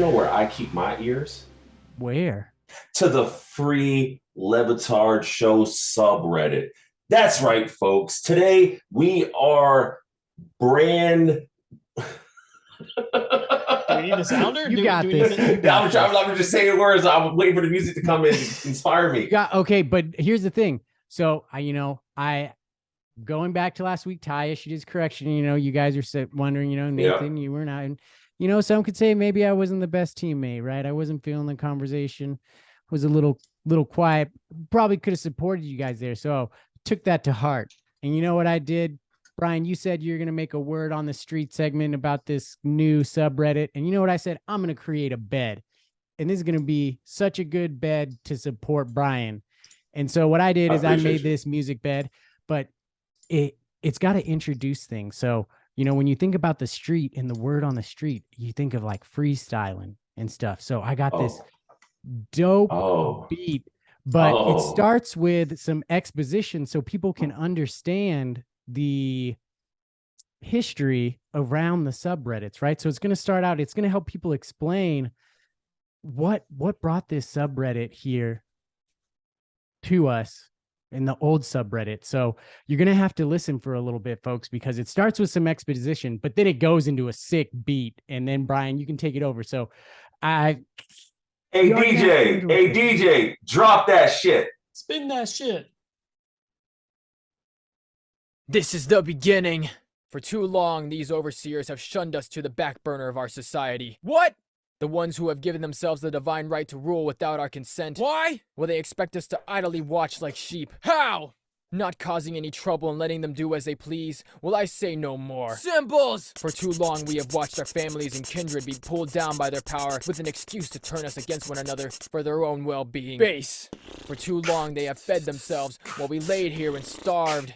know where I keep my ears? Where? To the free Levitard Show subreddit. That's right, folks. Today we are brand. Do we need a sounder? You got this. I'm just saying words. I'm waiting for the music to come in and inspire me. Okay, but here's the thing. So I going back to last week, Ty issued his correction. You guys are wondering, Nathan, you were not. And, some could say maybe I wasn't the best teammate, right? I wasn't feeling the conversation. Was a little quiet. Probably could have supported you guys there. So took that to heart. And you know what I did? Brian, you said you're going to make a word on the street segment about this new subreddit. And you know what I said? I'm going to create a bed. And this is going to be such a good bed to support Brian. And so what I did is I made this music bed, but it's got to introduce things. So, when you think about the street and the word on the street, you think of like freestyling and stuff. So I got this dope beat, but it starts with some exposition so people can understand the history around the subreddits, right? So it's going to start out, it's going to help people explain what brought this subreddit here to us in the old subreddit. So you're going to have to listen for a little bit, folks, because it starts with some exposition, but then it goes into a sick beat. And then Brian, you can take it over. So Hey DJ, drop that shit. Spin that shit. This is the beginning. For too long, these overseers have shunned us to the back burner of our society. What? The ones who have given themselves the divine right to rule without our consent. Why? Will they expect us to idly watch like sheep? How? Not causing any trouble and letting them do as they please. Will I say no more? Symbols! For too long, we have watched our families and kindred be pulled down by their power with an excuse to turn us against one another for their own well-being. Base! For too long, they have fed themselves while we laid here and starved.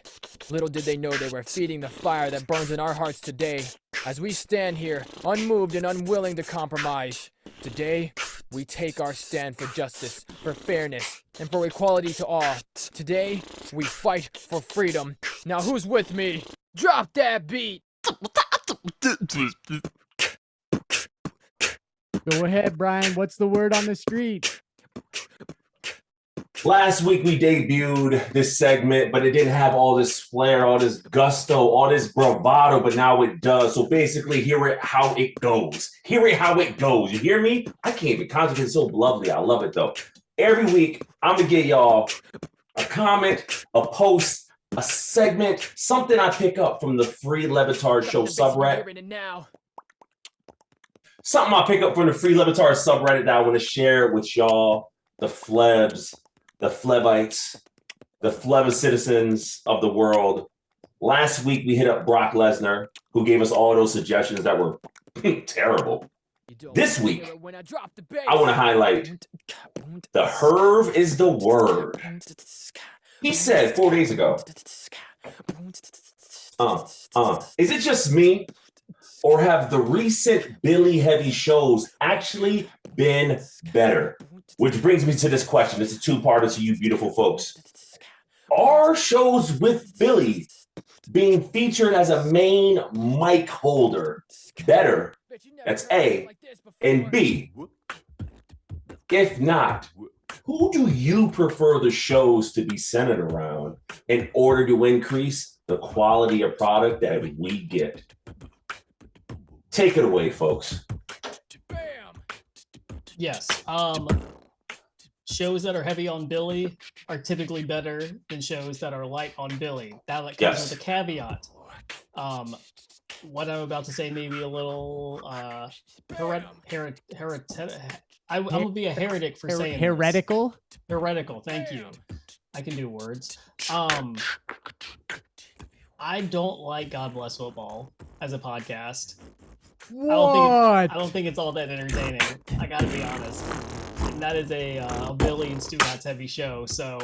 Little did they know they were feeding the fire that burns in our hearts today. As we stand here, unmoved and unwilling to compromise. Today, we take our stand for justice, for fairness, and for equality to all. Today, we fight for freedom. Now who's with me? Drop that beat! Go ahead, Brian. What's the word on the street? Last week we debuted this segment, but it didn't have all this flair, all this gusto, all this bravado, but now it does. So basically, hear it how it goes. Hear it how it goes. You hear me? I can't even concentrate. It's so lovely. I love it, though. Every week, I'm going to get y'all a comment, a post, a segment, something I pick up from the free Levitard Show subreddit. Something I pick up from the free Levitard subreddit that I want to share with y'all, the Flebs, the Flevites, the Fleva citizens of the world. Last week, we hit up Brock Lesnar, who gave us all those suggestions that were terrible. This week, I want to highlight the Herv is the word. He said 4 days ago, is it just me, or have the recent Billy heavy shows actually been better? Which brings me to this question. It's a two-parter to you beautiful folks. Are shows with Billy being featured as a main mic holder better? That's A. And B, if not, who do you prefer the shows to be centered around in order to increase the quality of product that we get? Take it away, folks. Yes. Shows that are heavy on Billy are typically better than shows that are light on Billy. That comes with a caveat. What I'm about to say may be a little I'm gonna be a heretic for saying heretical. This. Heretical. Thank you. I can do words. I don't like God Bless Football as a podcast. I don't think it's all that entertaining. I gotta be honest. And that is a Billy and Stu Hats heavy show, so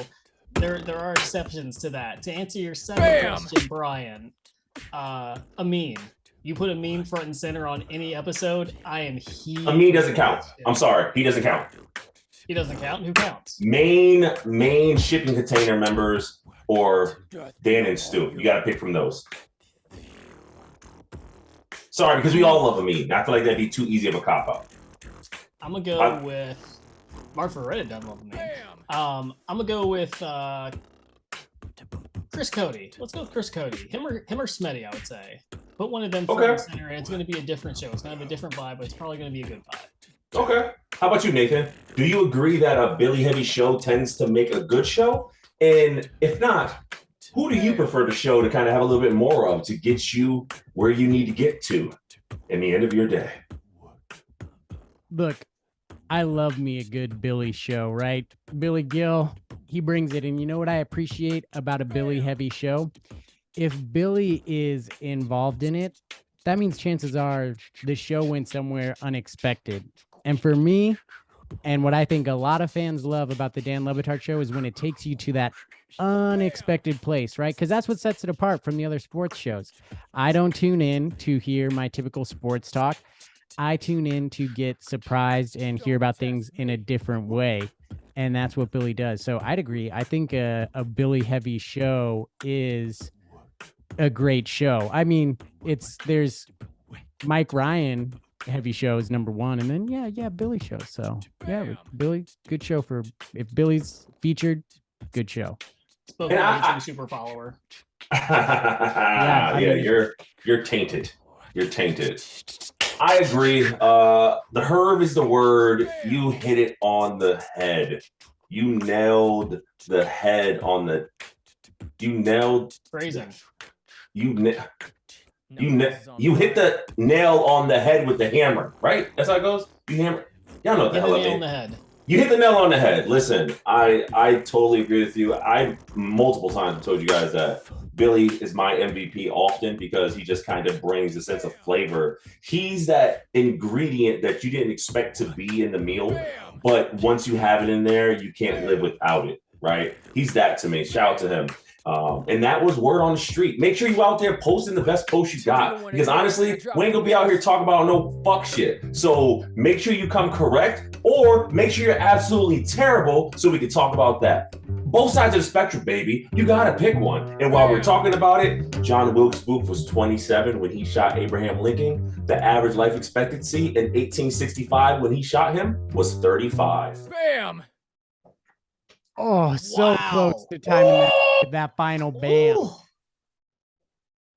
there are exceptions to that. To answer your second question, Brian, a meme. You put a meme front and center on any episode, I am here. A meme doesn't count. I'm sorry, he doesn't count. He doesn't count? Who counts? Main shipping container members or Dan and Stu. You got to pick from those. Sorry, because we all love a meme. I feel like that'd be too easy of a cop-out. I'm gonna go with Mark for Reddit doesn't love the name. I'm gonna go with Chris Cody. Let's go with Chris Cody. Him or Smetty, I would say. Put one of them front and center, and it's gonna be a different show. It's gonna have a different vibe, but it's probably gonna be a good vibe. Okay. How about you, Nathan? Do you agree that a Billy heavy show tends to make a good show? And if not, who do you prefer the show to kind of have a little bit more of to get you where you need to get to in the end of your day? Look, I love me a good Billy show, right? Billy Gill, he brings it. And you know what I appreciate about a Billy heavy show? If Billy is involved in it, that means chances are the show went somewhere unexpected. And for me, and what I think a lot of fans love about the Dan Le Batard show is when it takes you to that unexpected place, right? Because that's what sets it apart from the other sports shows. I don't tune in to hear my typical sports talk. I tune in to get surprised and hear about things in a different way. And that's what Billy does. So I'd agree. I think a Billy heavy show is a great show. I mean, there's Mike Ryan heavy show is number one, and then Billy show. So yeah, Billy, good show for if Billy's featured, good show. Spoken like a super follower. You're tainted. You're tainted. I agree. The herb is the word. You hit it on the head. You nailed the head on the. You nailed. Phrasing. You hit the nail on the head with the hammer, right? That's how it goes. You hammer. Y'all know what the hell I mean. On the head. You hit the nail on the head. Listen, I totally agree with you. I multiple times told you guys that Billy is my MVP often because he just kind of brings a sense of flavor. He's that ingredient that you didn't expect to be in the meal, but once you have it in there, you can't live without it, right? He's that to me. Shout out to him. And that was word on the street. Make sure you out there posting the best post you got, because honestly, we ain't gonna be out here talking about no fuck shit. So make sure you come correct, or make sure you're absolutely terrible so we can talk about that. Both sides of the spectrum, baby. You gotta pick one. And while we're talking about it, John Wilkes Booth was 27 when he shot Abraham Lincoln. The average life expectancy in 1865 when he shot him was 35. Bam! Oh, so close to timing that final bam. Ooh.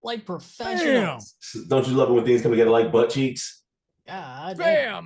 Like professionals. Don't you love it when things come together like butt cheeks? God. Bam!